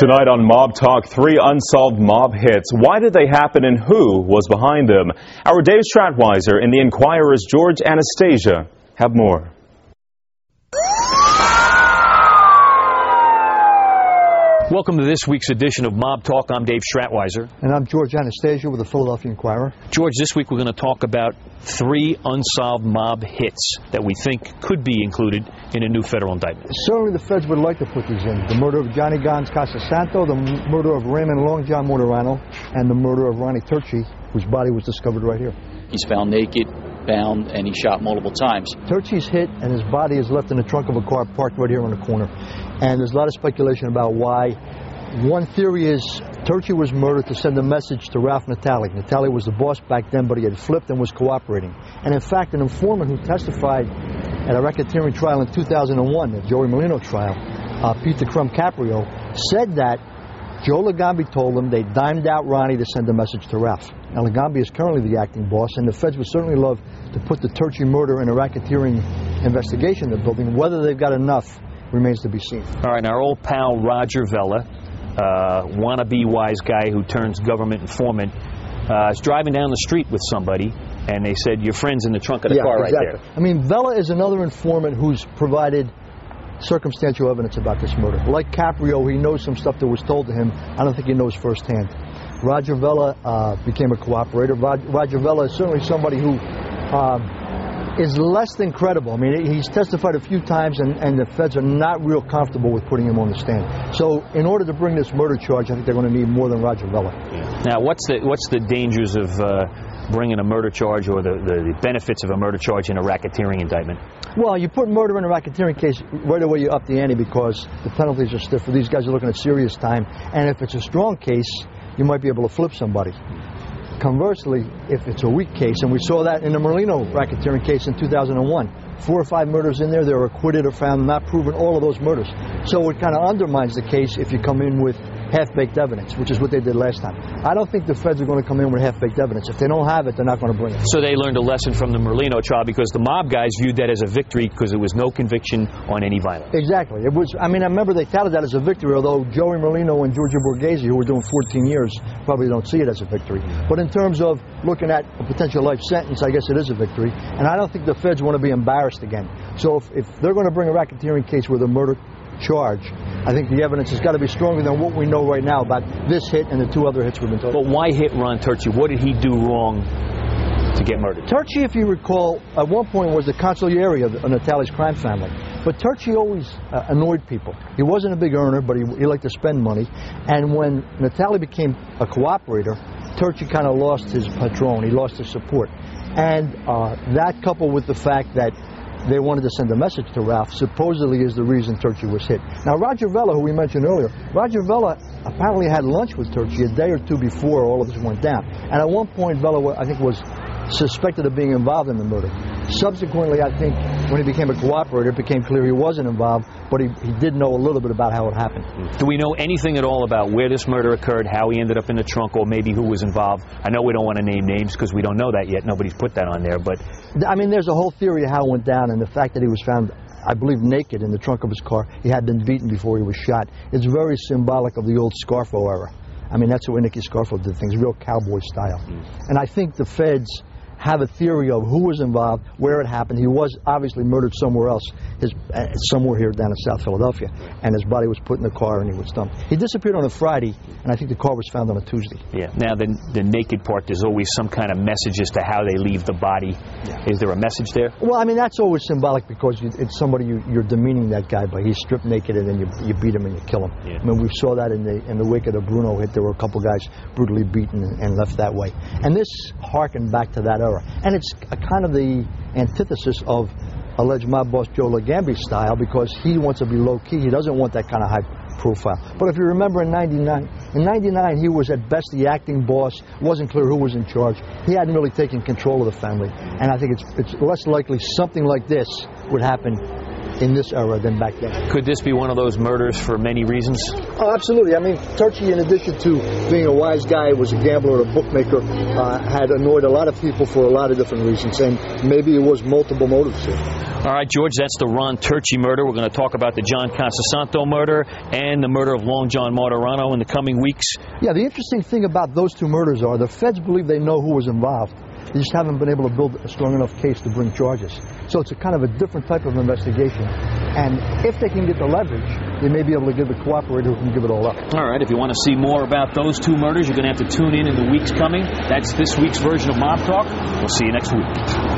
Tonight on Mob Talk, 3 unsolved mob hits. Why did they happen and who was behind them? Our Dave Stratweiser and the Inquirer's George Anastasia have more. Welcome to this week's edition of Mob Talk. I'm Dave Stratweiser. And I'm George Anastasia with the Philadelphia Inquirer. George, this week we're going to talk about 3 unsolved mob hits that we think could be included in a new federal indictment. Certainly the feds would like to put these in. The murder of Johnny Gons Casasanto, the murder of Raymond Long John Mortorano, and the murder of Ronnie Turchi, whose body was discovered right here. He's found naked, bound, and he shot multiple times. Turchi's hit and his body is left in the trunk of a car parked right here on the corner. And there's a lot of speculation about why. One theory is Turchi was murdered to send a message to Ralph Natale. Natale was the boss back then, but he had flipped and was cooperating. And in fact, an informant who testified at a racketeering trial in 2001, the Joey Molino trial, Peter Crum Caprio, said that Joe Legambi told him they dimed out Ronnie to send a message to Ralph. Now, Legambi is currently the acting boss, and the feds would certainly love to put the Turchi murder in a racketeering investigation they're building. Whether they've got enough remains to be seen. All right, and our old pal Roger Vella, wannabe wise guy who turns government informant, is driving down the street with somebody, and they said, your friend's in the trunk of the car right there. I mean, Vella is another informant who's provided circumstantial evidence about this murder. Like Caprio, he knows some stuff that was told to him. I don't think he knows firsthand. Roger Vella became a cooperator. Roger Vella is certainly somebody who is less than credible. I mean, he's testified a few times, and the feds are not real comfortable with putting him on the stand. So in order to bring this murder charge, I think they're going to need more than Roger Vella. Now, what's the dangers of bringing a murder charge, or the benefits of a murder charge in a racketeering indictment? Well, you put murder in a racketeering case, right away you up the ante because the penalties are stiffer. These guys are looking at serious time. And if it's a strong case, you might be able to flip somebody. Conversely, if it's a weak case, and we saw that in the Merlino racketeering case in 2001, 4 or 5 murders in there, they were acquitted or found not proven, all of those murders. So it kind of undermines the case if you come in with half-baked evidence, which is what they did last time. I don't think the feds are going to come in with half-baked evidence. If they don't have it, they're not going to bring it. So they learned a lesson from the Merlino trial because the mob guys viewed that as a victory because there was no conviction on any violence. Exactly. It was. I mean, I remember they touted that as a victory, although Joey Merlino and Giorgio Borghese, who were doing 14 years, probably don't see it as a victory. But in terms of looking at a potential life sentence, I guess it is a victory. And I don't think the feds want to be embarrassed again. So if they're going to bring a racketeering case with a murder charge, I think the evidence has got to be stronger than what we know right now about this hit and the 2 other hits we've been talking about. But why hit Ron Turchi? What did he do wrong to get murdered? Turchi, if you recall, at one point was the consigliere of Natale's crime family. But Turchi always annoyed people. He wasn't a big earner, but he liked to spend money. And when Natale became a cooperator, Turchi kind of lost his patron. He lost his support. And that coupled with the fact that they wanted to send a message to Ralph, supposedly is the reason Turchi was hit. Now, Roger Vella, who we mentioned earlier, Roger Vella apparently had lunch with Turchi a day or 2 before all of this went down. And at one point, Vella, I think, was suspected of being involved in the murder. Subsequently, I think, when he became a cooperator, it became clear he wasn't involved, but he did know a little bit about how it happened. Do we know anything at all about where this murder occurred, how he ended up in the trunk, or maybe who was involved? I know we don't want to name names because we don't know that yet. Nobody's put that on there, but... I mean, there's a whole theory of how it went down, and the fact that he was found, I believe, naked in the trunk of his car. He had been beaten before he was shot. It's very symbolic of the old Scarfo era. I mean, that's the way Nicky Scarfo did things, real cowboy style. And I think the feds have a theory of who was involved, where it happened. He was obviously murdered somewhere else, somewhere here down in South Philadelphia, and his body was put in the car and he was dumped. He disappeared on a Friday, and I think the car was found on a Tuesday. Yeah. Now, the naked part, there's always some kind of message as to how they leave the body. Yeah. Is there a message there? Well, I mean, that's always symbolic because it's somebody you're demeaning that guy by. He's stripped naked and then you beat him and you kill him. Yeah. I mean, we saw that in the wake of the Bruno hit. There were a couple guys brutally beaten and left that way. And this harkened back to that era. And it's a kind of the antithesis of alleged mob boss Joe Legambi's style because he wants to be low-key. He doesn't want that kind of high profile. But if you remember in 99, he was at best the acting boss. Wasn't clear who was in charge. He hadn't really taken control of the family. And I think it's less likely something like this would happen in this era than back then. Could this be one of those murders for many reasons? Oh, absolutely. I mean, Turchi, in addition to being a wise guy, was a gambler, a bookmaker, had annoyed a lot of people for a lot of different reasons, and maybe it was multiple motives here. All right, George, that's the Ron Turchi murder. We're going to talk about the John Casasanto murder and the murder of Long John Martirano in the coming weeks. Yeah, the interesting thing about those two murders are the feds believe they know who was involved. They just haven't been able to build a strong enough case to bring charges. So it's a kind of a different type of investigation. And if they can get the leverage, they may be able to give the cooperator who can give it all up. All right, if you want to see more about those two murders, you're going to have to tune in the weeks coming. That's this week's version of Mob Talk. We'll see you next week.